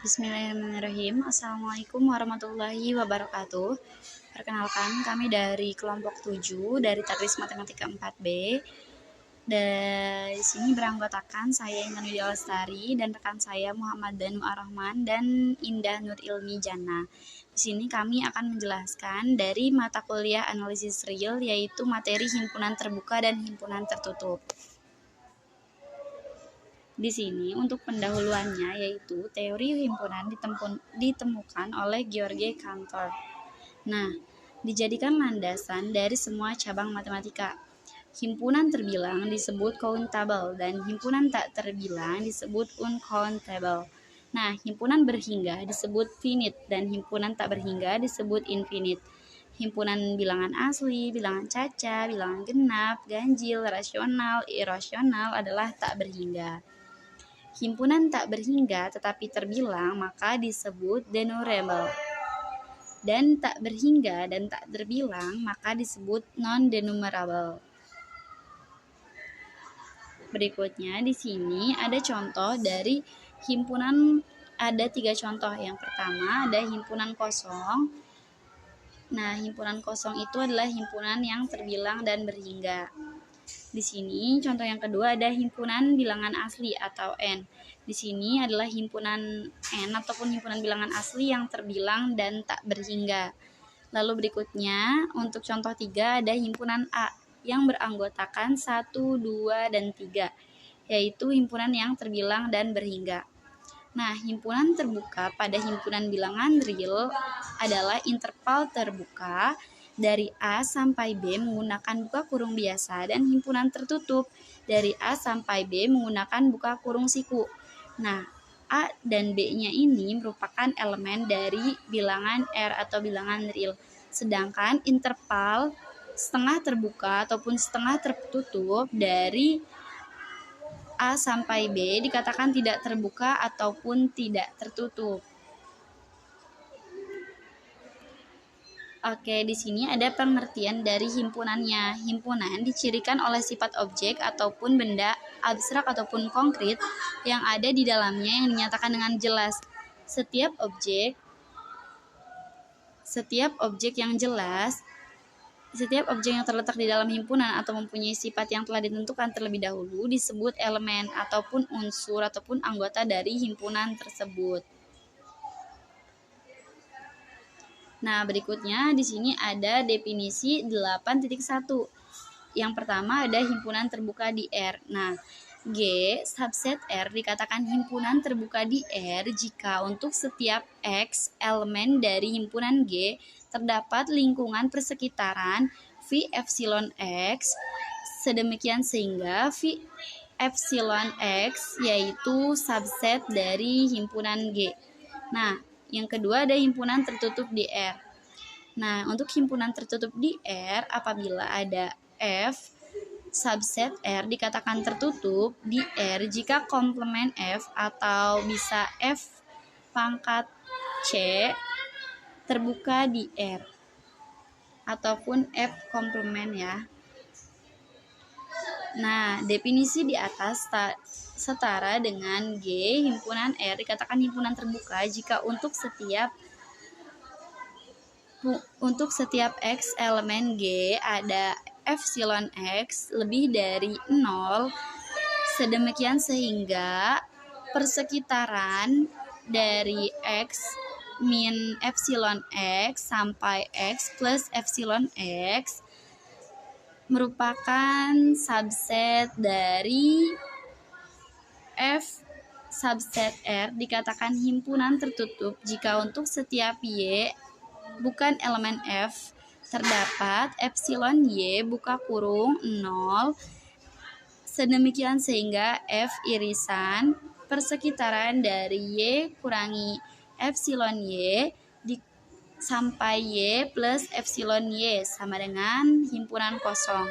Bismillahirrahmanirrahim. Assalamualaikum warahmatullahi wabarakatuh. Perkenalkan, kami dari kelompok 7 dari Tadris Matematika 4B. Di sini beranggotakan saya Intan Widya Lestari dan rekan saya Muhammad Danu Ar-Rahman dan Indah Nur Ilmi Jana. Di sini kami akan menjelaskan dari mata kuliah analisis real, yaitu materi himpunan terbuka dan himpunan tertutup. Di sini untuk pendahuluannya yaitu teori himpunan ditemukan oleh George Cantor. Nah, dijadikan landasan dari semua cabang matematika. Himpunan terbilang disebut countable dan himpunan tak terbilang disebut uncountable. Nah, himpunan berhingga disebut finite dan himpunan tak berhingga disebut infinite. Himpunan bilangan asli, bilangan caca, bilangan genap, ganjil, rasional, irasional adalah tak berhingga. Himpunan tak berhingga tetapi terbilang maka disebut denumerable. Dan tak berhingga dan tak terbilang maka disebut non-denumerable. Berikutnya di sini ada contoh dari himpunan, ada 3 contoh. Yang pertama ada himpunan kosong. Nah, himpunan kosong itu adalah himpunan yang terbilang dan berhingga. Di sini contoh yang kedua ada himpunan bilangan asli atau N. Di sini adalah himpunan N ataupun himpunan bilangan asli yang terbilang dan tak berhingga. Lalu berikutnya untuk contoh 3 ada himpunan A yang beranggotakan 1, 2, dan 3, yaitu himpunan yang terbilang dan berhingga. Nah, himpunan terbuka pada himpunan bilangan real adalah interval terbuka dari A sampai B menggunakan buka kurung biasa dan himpunan tertutup dari A sampai B menggunakan buka kurung siku. Nah, A dan B-nya ini merupakan elemen dari bilangan R atau bilangan real. Sedangkan interval setengah terbuka ataupun setengah tertutup dari A sampai B dikatakan tidak terbuka ataupun tidak tertutup. Oke, di sini ada pengertian dari himpunannya. Himpunan dicirikan oleh sifat objek ataupun benda abstrak ataupun konkret yang ada di dalamnya yang dinyatakan dengan jelas. Setiap objek yang terletak di dalam himpunan atau mempunyai sifat yang telah ditentukan terlebih dahulu disebut elemen ataupun unsur ataupun anggota dari himpunan tersebut. Nah, berikutnya di sini ada definisi 8.1. Yang pertama ada himpunan terbuka di R. Nah, G subset R dikatakan himpunan terbuka di R jika untuk setiap X elemen dari himpunan G terdapat lingkungan persekitaran V epsilon X sedemikian sehingga V epsilon X yaitu subset dari himpunan G. Nah, yang kedua ada himpunan tertutup di R. Nah, untuk himpunan tertutup di R apabila ada F subset R dikatakan tertutup di R jika komplement F atau bisa F pangkat C terbuka di R ataupun F komplement ya. Nah, definisi di atas setara dengan G himpunan R dikatakan himpunan terbuka jika untuk setiap X elemen G ada epsilon X lebih dari 0 sedemikian sehingga persekitaran dari X min epsilon X sampai X plus epsilon X merupakan subset dari F subset R dikatakan himpunan tertutup jika untuk setiap Y bukan elemen F terdapat epsilon Y buka kurung 0 sedemikian sehingga F irisan persekitaran dari Y kurangi epsilon Y sampai Y plus epsilon Y sama dengan himpunan kosong.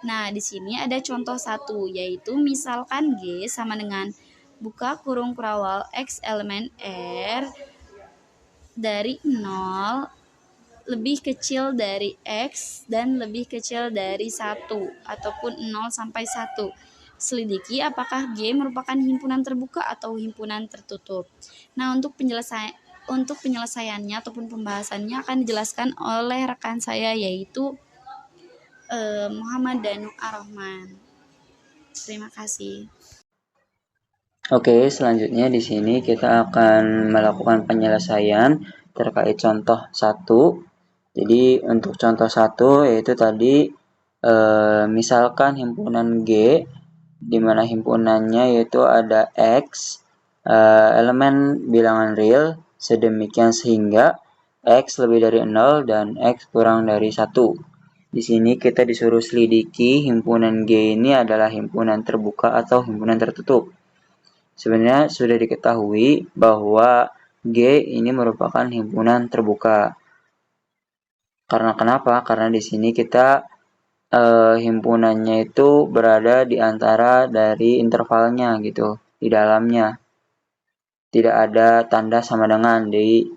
Nah, di sini ada contoh 1 yaitu misalkan G sama dengan buka kurung kurawal X elemen R dari 0 lebih kecil dari X dan lebih kecil dari 1 ataupun 0 sampai 1. selidiki apakah G merupakan himpunan terbuka atau himpunan tertutup. Nah, untuk penyelesaiannya ataupun pembahasannya akan dijelaskan oleh rekan saya, yaitu Muhammad Danu Ar-Rahman. Terima kasih. Oke, selanjutnya di sini kita akan melakukan penyelesaian terkait contoh 1. Jadi untuk contoh 1 yaitu tadi misalkan himpunan G, di mana himpunannya yaitu ada X, elemen bilangan real, sedemikian sehingga X lebih dari 0 dan X kurang dari 1. Di sini kita disuruh selidiki himpunan G ini adalah himpunan terbuka atau himpunan tertutup. Sebenarnya sudah diketahui bahwa G ini merupakan himpunan terbuka. Karena kenapa? Karena di sini kita himpunannya itu berada di antara dari intervalnya gitu, di dalamnya. Tidak ada tanda sama dengan di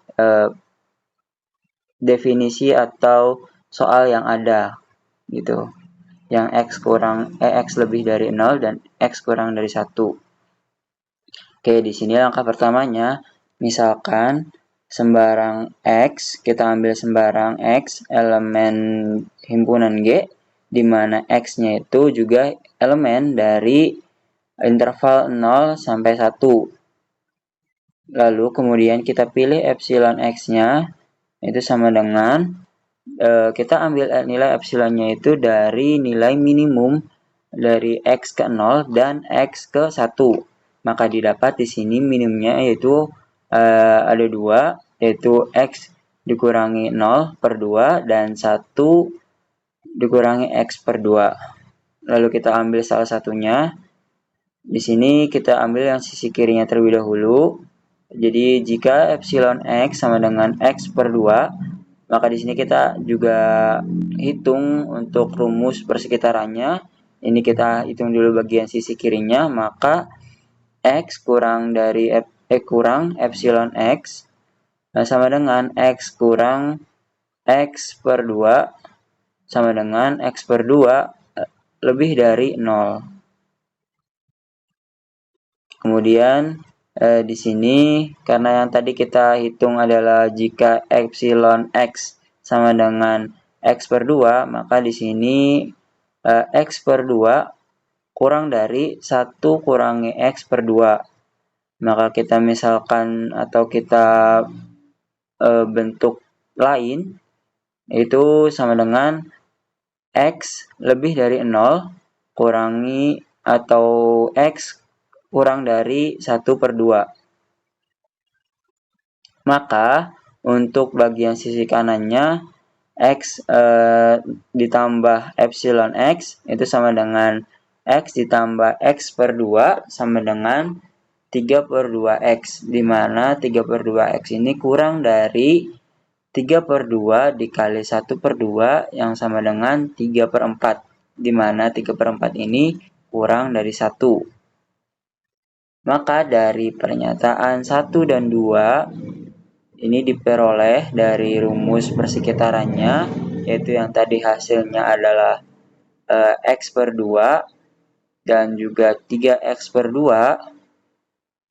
definisi atau soal yang ada gitu. Yang X lebih dari 0 dan X kurang dari 1. Oke, di sini langkah pertamanya, misalkan sembarang X, kita ambil sembarang X, elemen himpunan G, di mana X-nya itu juga elemen dari interval 0 sampai 1. Lalu kemudian kita pilih epsilon X-nya, itu sama dengan, kita ambil nilai epsilonnya itu dari nilai minimum dari X ke 0 dan X ke 1. Maka didapat di sini minimumnya yaitu ada 2, yaitu X dikurangi 0 per 2 dan 1 dikurangi X per 2. Lalu kita ambil salah satunya. Di sini kita ambil yang sisi kirinya terlebih dahulu. Jadi jika epsilon X sama dengan X per 2, maka di sini kita juga hitung untuk rumus persekitarannya. Ini kita hitung dulu bagian sisi kirinya, maka X kurang dari kurang epsilon X sama dengan X kurang X per 2 sama dengan X per 2 lebih dari 0. Kemudian di sini karena yang tadi kita hitung adalah jika epsilon X sama dengan X per 2, maka di sini X per 2 kurang dari 1 kurangi X per 2. Maka kita misalkan atau kita bentuk lain, itu sama dengan X lebih dari 0 kurangi atau X kurang dari 1 per 2. Maka untuk bagian sisi kanannya, X ditambah epsilon X itu sama dengan X ditambah X per 2 sama dengan 3 per 2X, di mana 3 per 2X ini kurang dari 3 per 2 dikali 1 per 2 yang sama dengan 3 per 4, di mana 3 per 4 ini kurang dari 1. Maka dari pernyataan 1 dan 2, ini diperoleh dari rumus persekitarannya, yaitu yang tadi hasilnya adalah X per 2 dan juga 3X per 2,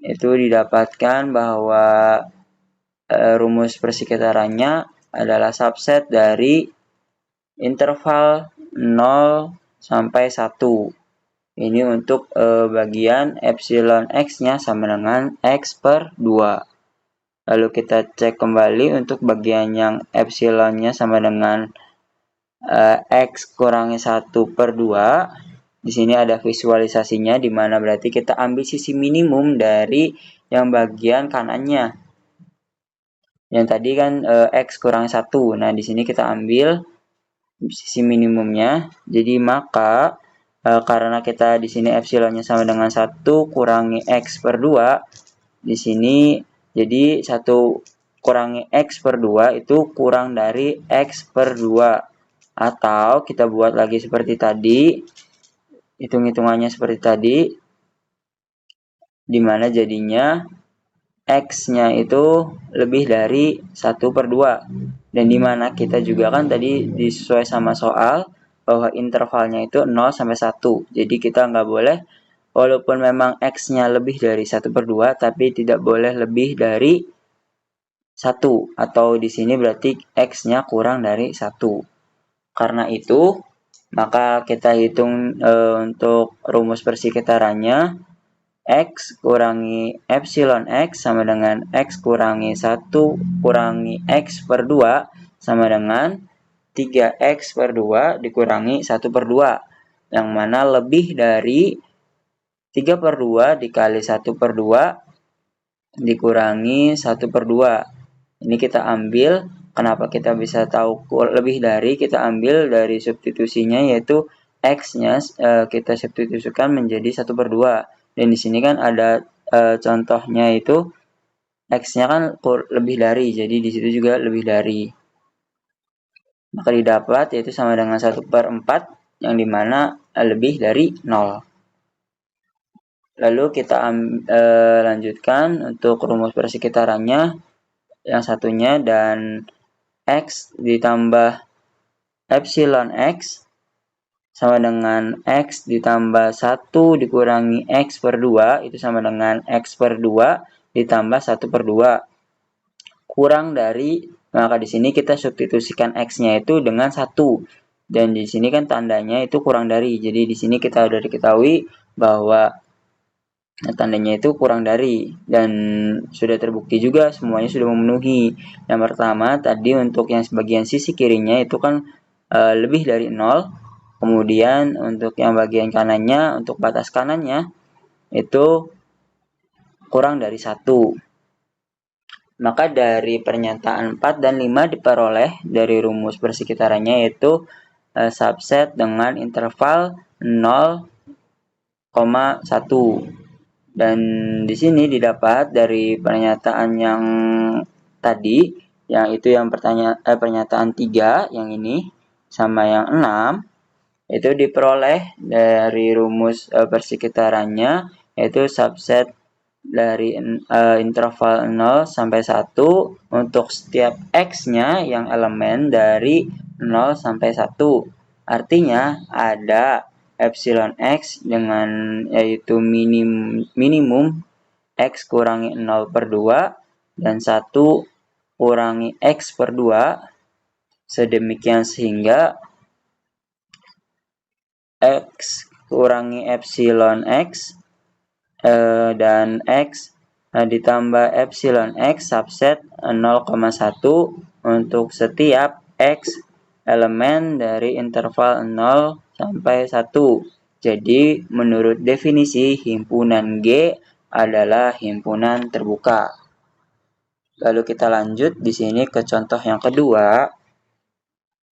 itu didapatkan bahwa rumus persekitarannya adalah subset dari interval 0 sampai 1. Ini untuk bagian epsilon X-nya sama dengan X per 2. Lalu kita cek kembali untuk bagian yang epsilonnya sama dengan X kurangi 1 per 2. Di sini ada visualisasinya, di mana berarti kita ambil sisi minimum dari yang bagian kanannya. Yang tadi kan X kurang 1. Nah, di sini kita ambil sisi minimumnya. Jadi maka karena kita di sini epsilonnya sama dengan 1 kurangi X per 2, di sini jadi 1 kurangi X per 2 itu kurang dari X per 2. Atau kita buat lagi seperti tadi, hitung-hitungannya seperti tadi, di mana jadinya X-nya itu lebih dari 1 per 2. Dan di mana kita juga kan tadi disesuai sama soal bahwa intervalnya itu 0 sampai 1. Jadi kita nggak boleh walaupun memang X-nya lebih dari 1/2, tapi tidak boleh lebih dari 1, atau di sini berarti X-nya kurang dari 1. Karena itu, maka kita hitung untuk rumus persekitarannya, X kurangi epsilon X sama dengan X kurangi 1 kurangi X per 2 sama dengan 3X/2 dikurangi 1/2, yang mana lebih dari 3/2 dikali 1/2 dikurangi 1/2. Ini kita ambil, kenapa kita bisa tahu lebih dari, kita ambil dari substitusinya, yaitu X-nya kita substitusikan menjadi 1/2. Dan di sini kan ada contohnya itu X-nya kan lebih dari, jadi di situ juga lebih dari. Maka didapat yaitu sama dengan 1/4, yang dimana lebih dari 0. Lalu kita lanjutkan untuk rumus persekitarannya. Yang satunya, dan X ditambah epsilon X sama dengan X ditambah 1 dikurangi X per 2, itu sama dengan X per 2 ditambah 1/2. Kurang dari, maka di sini kita substitusikan X-nya itu dengan 1. Dan di sini kan tandanya itu kurang dari. Jadi di sini kita sudah diketahui bahwa tandanya itu kurang dari, dan sudah terbukti juga semuanya sudah memenuhi. Yang pertama tadi untuk yang sebagian sisi kirinya itu kan lebih dari 0. Kemudian untuk yang bagian kanannya, untuk batas kanannya itu kurang dari 1. Maka dari pernyataan 4 dan 5 diperoleh dari rumus persekitarannya, yaitu subset dengan interval 0,1. Dan di sini didapat dari pernyataan yang tadi, yang itu yang pernyataan 3 yang ini sama yang 6, itu diperoleh dari rumus persekitarannya, yaitu subset dari interval 0 sampai 1 untuk setiap X-nya yang elemen dari 0 sampai 1. Artinya ada epsilon X dengan yaitu minimum X kurangi 0/2 dan 1 kurangi X per 2, sedemikian sehingga X kurangi epsilon X dan X ditambah epsilon X subset 0,1 untuk setiap X elemen dari interval 0 sampai 1. Jadi menurut definisi, himpunan G adalah himpunan terbuka. Lalu kita lanjut di sini ke contoh yang kedua.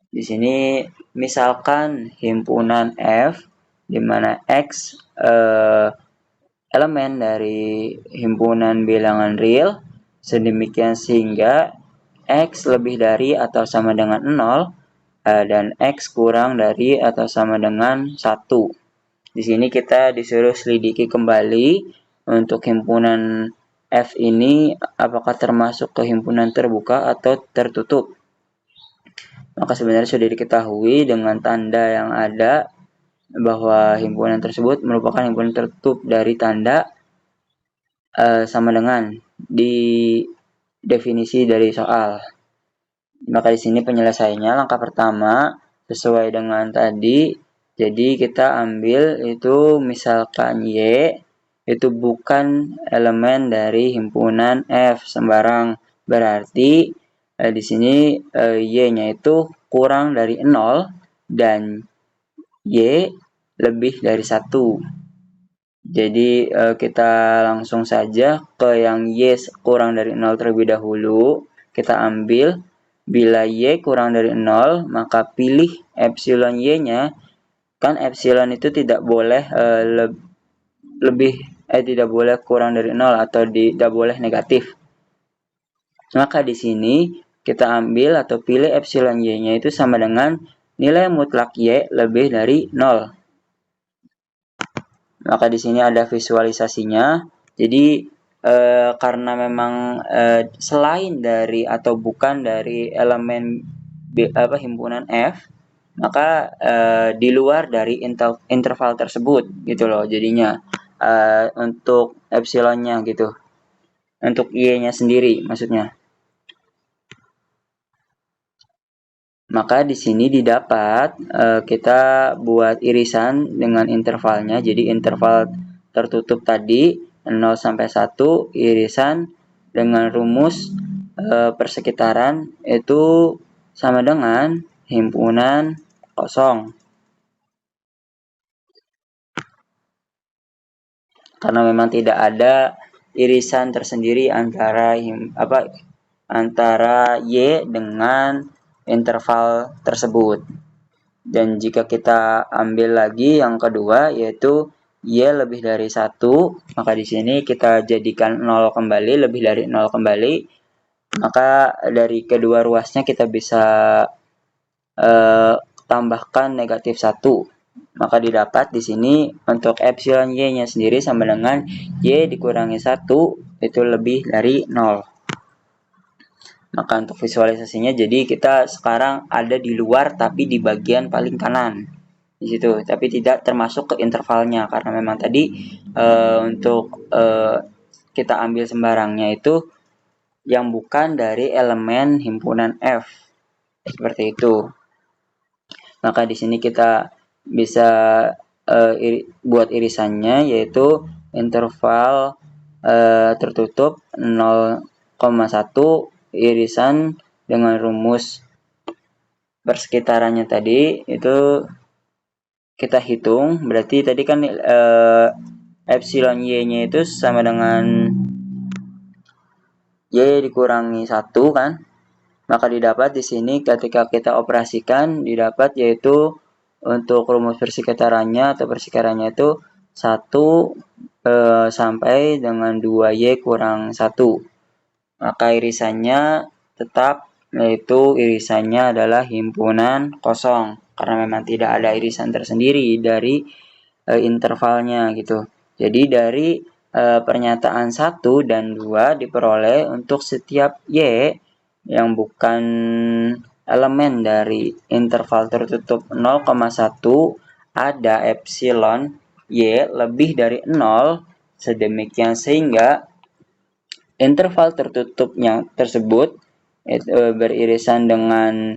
Di sini misalkan himpunan F di mana X elemen dari himpunan bilangan real, sedemikian sehingga X lebih dari atau sama dengan 0 dan X kurang dari atau sama dengan 1. Di sini kita disuruh selidiki kembali untuk himpunan F ini apakah termasuk ke himpunan terbuka atau tertutup. Maka sebenarnya sudah diketahui dengan tanda yang ada bahwa himpunan tersebut merupakan himpunan tertutup dari tanda sama dengan di definisi dari soal. Maka di sini penyelesaiannya langkah pertama sesuai dengan tadi. Jadi kita ambil itu misalkan Y itu bukan elemen dari himpunan F sembarang, berarti di sini Y-nya itu kurang dari 0 dan Y lebih dari 1. Jadi kita langsung saja ke yang Y kurang dari 0 terlebih dahulu. Kita ambil, bila Y kurang dari 0, maka pilih epsilon Y-nya. Kan epsilon itu tidak boleh tidak boleh kurang dari 0 atau tidak boleh negatif. Maka di sini kita ambil atau pilih epsilon Y-nya itu sama dengan nilai mutlak Y lebih dari 0. Maka di sini ada visualisasinya. Jadi karena memang selain dari atau bukan dari elemen himpunan F, maka di luar dari interval tersebut gitu loh jadinya. untuk epsilonnya gitu, untuk Y-nya sendiri maksudnya. Maka di sini didapat kita buat irisan dengan intervalnya. Jadi interval tertutup tadi 0 sampai 1 irisan dengan rumus persekitaran itu sama dengan himpunan kosong. Karena memang tidak ada irisan tersendiri antara antara Y dengan interval tersebut. Dan jika kita ambil lagi yang kedua yaitu Y lebih dari 1, maka di sini kita jadikan 0 kembali, lebih dari 0 kembali. Maka dari kedua ruasnya kita bisa tambahkan negatif 1. Maka didapat di sini untuk epsilon Y-nya sendiri sama dengan Y dikurangi 1 itu lebih dari 0. Maka untuk visualisasinya jadi kita sekarang ada di luar tapi di bagian paling kanan di situ, tapi tidak termasuk ke intervalnya karena memang tadi untuk kita ambil sembarangnya itu yang bukan dari elemen himpunan F seperti itu. Maka di sini kita bisa buat irisannya yaitu interval tertutup 0,1 irisan dengan rumus persekitarannya tadi itu kita hitung. Berarti tadi kan epsilon Y-nya itu sama dengan Y dikurangi 1 kan. Maka didapat di sini ketika kita operasikan didapat yaitu untuk rumus persekitarannya atau persekitarannya itu 1 sampai dengan 2Y kurang 1. Maka irisannya tetap yaitu irisannya adalah himpunan kosong karena memang tidak ada irisan tersendiri dari intervalnya gitu. Jadi dari pernyataan 1 dan 2 diperoleh untuk setiap Y yang bukan elemen dari interval tertutup 0,1 ada epsilon Y lebih dari 0 sedemikian sehingga interval tertutupnya tersebut beririsan dengan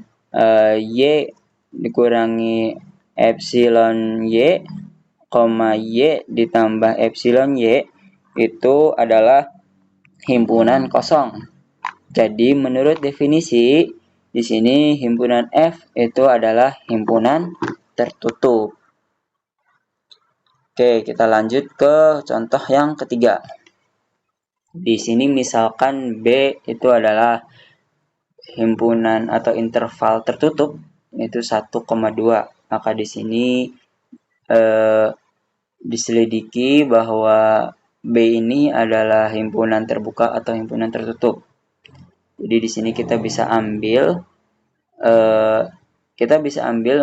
Y dikurangi epsilon Y, Y ditambah epsilon Y itu adalah himpunan kosong. Jadi menurut definisi di sini himpunan F itu adalah himpunan tertutup. Oke, kita lanjut ke contoh yang ketiga. Di sini misalkan B itu adalah himpunan atau interval tertutup yaitu 1,2. Maka di sini diselidiki bahwa B ini adalah himpunan terbuka atau himpunan tertutup. Jadi di sini kita bisa ambil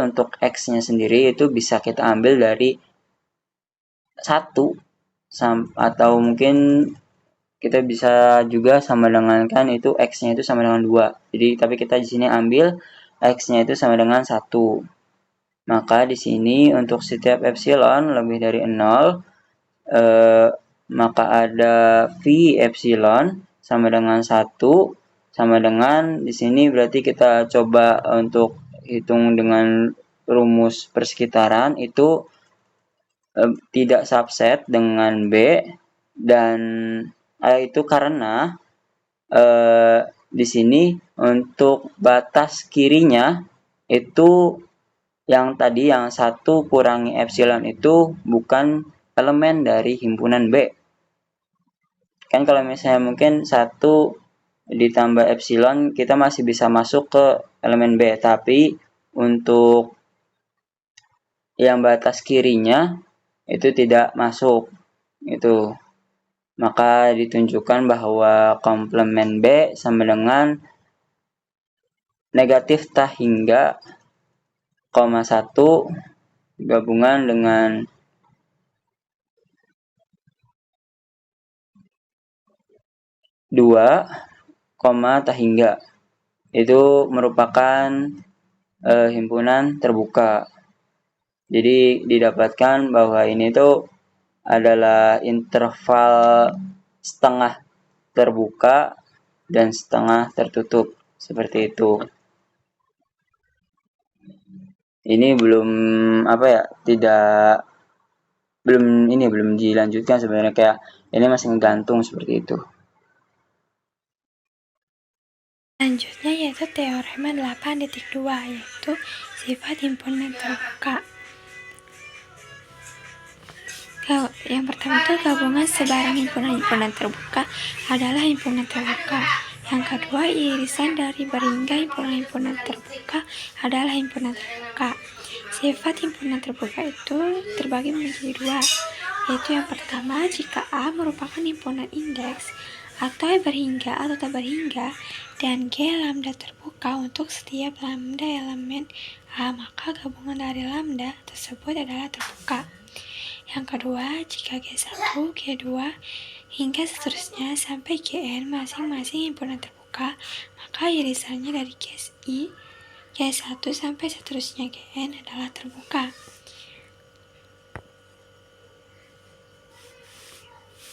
untuk X-nya sendiri itu bisa kita ambil dari 1 atau mungkin kita bisa juga sama dengan kan itu X-nya itu sama dengan 2. Jadi tapi kita di sini ambil X-nya itu sama dengan 1. Maka di sini untuk setiap epsilon lebih dari 0 maka ada V epsilon sama dengan 1 sama dengan di sini berarti kita coba untuk hitung dengan rumus persekitaran itu tidak subset dengan B dan itu karena di sini untuk batas kirinya itu yang tadi yang 1 kurangi epsilon itu bukan elemen dari himpunan B. Kan kalau misalnya mungkin 1 ditambah epsilon kita masih bisa masuk ke elemen B, tapi untuk yang batas kirinya itu tidak masuk itu. Maka ditunjukkan bahwa komplement B sama dengan negatif tak hingga 1 gabungan dengan dua, tak hingga itu merupakan himpunan terbuka. Jadi didapatkan bahwa ini tuh adalah interval setengah terbuka dan setengah tertutup, seperti itu. Ini belum belum dilanjutkan sebenarnya, kayak ini masih ngegantung seperti itu. Selanjutnya yaitu teorema 8.2, yaitu sifat himpunan terbuka. Yang pertama itu gabungan sebarang himpunan terbuka adalah himpunan terbuka. Yang kedua, irisan dari berhingga himpunan terbuka adalah himpunan terbuka. Sifat himpunan terbuka itu terbagi menjadi dua, yaitu yang pertama, jika A merupakan himpunan indeks atau berhingga atau tak berhingga, dan G lambda terbuka untuk setiap lambda elemen A, maka gabungan dari lambda tersebut adalah terbuka. Yang kedua, jika G1, G2, hingga seterusnya sampai Gn masing-masing himpunan terbuka, maka irisannya dari GI, G1 sampai seterusnya Gn adalah terbuka.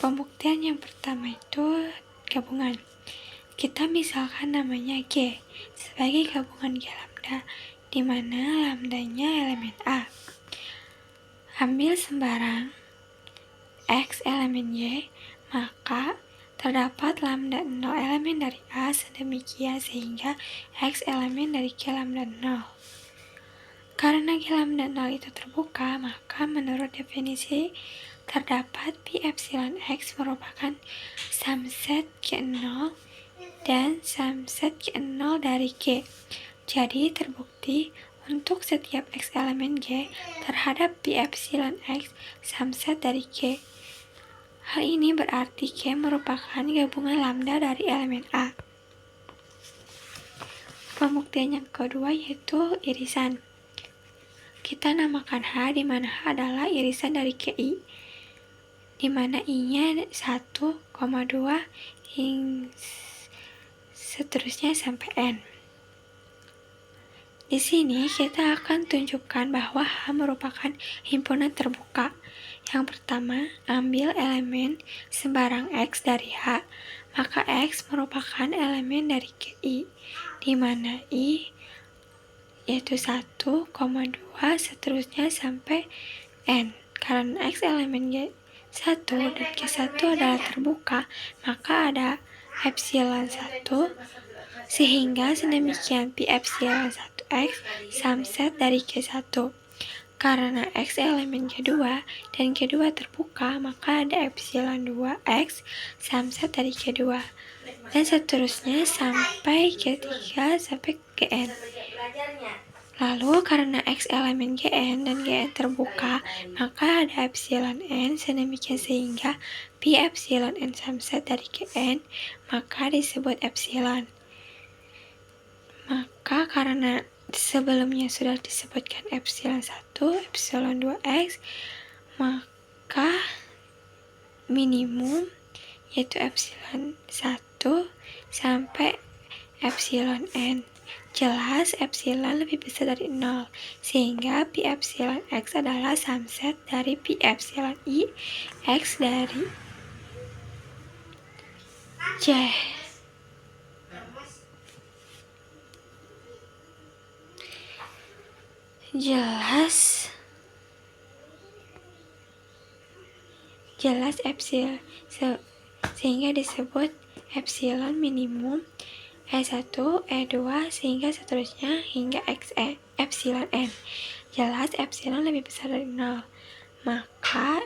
Pembuktian yang pertama itu gabungan. Kita misalkan namanya G sebagai gabungan G lambda, di mana lambdanya elemen A. Ambil sembarang X elemen Y, maka terdapat lambda 0 elemen dari A sedemikian sehingga X elemen dari G lambda 0. Karena G lambda 0 itu terbuka, maka menurut definisi terdapat pi epsilon X merupakan subset G0 dan subset G0 dari G. Jadi terbukti untuk setiap X elemen G terhadap pi epsilon X subset dari G. Hal ini berarti G merupakan gabungan lambda dari elemen A. Pembuktian yang kedua yaitu irisan. Kita namakan H, di mana H adalah irisan dari GI, di mana I-nya 1,2 hingga seterusnya sampai N. Di sini kita akan tunjukkan bahwa H merupakan himpunan terbuka. Yang pertama, ambil elemen sembarang X dari H, maka X merupakan elemen dari GI, di mana I yaitu 1,2 seterusnya sampai N. Karena X elemen G1 dan G1 adalah terbuka, maka ada epsilon 1, sehingga sedemikian pi epsilon 1X subset dari G1. Karena X elemen G2 dan G2 terbuka, maka ada epsilon 2X subset dari G2. Dan seterusnya sampai G3 sampai Gn. Lalu karena X elemen Gn dan Gn terbuka, maka ada epsilon N sedemikian sehingga pi epsilon N subset dari Gn, maka disebut epsilon. Maka karena sebelumnya sudah disebutkan epsilon 1, epsilon 2x, maka minimum yaitu epsilon 1 sampai epsilon n. Jelas epsilon lebih besar dari 0, sehingga pi epsilon x adalah subset dari pi epsilon i x dari J. Jelas epsilon sehingga disebut epsilon minimum E1, E2 sehingga seterusnya hingga epsilon n. Jelas epsilon lebih besar dari 0, maka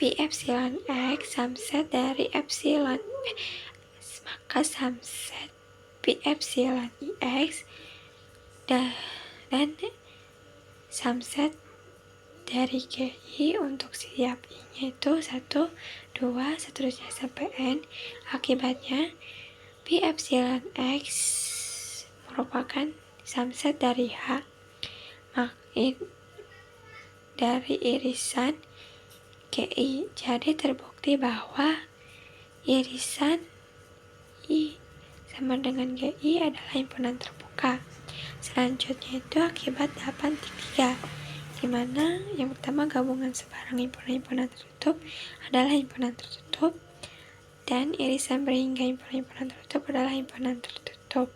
pi epsilon x subset dari epsilon maka subset pi epsilon ix dan subset dari GI untuk setiap I-nya itu 1, 2, seterusnya sampai N. Akibatnya pi epsilon x merupakan subset dari H dari irisan GI. Jadi terbukti bahwa irisan I sama dengan GI adalah himpunan terbuka. Selanjutnya itu akibat 8.3, di mana yang pertama gabungan sebarang himpunan-himpunan tertutup adalah himpunan tertutup, dan irisan berhingga himpunan-himpunan tertutup adalah himpunan tertutup.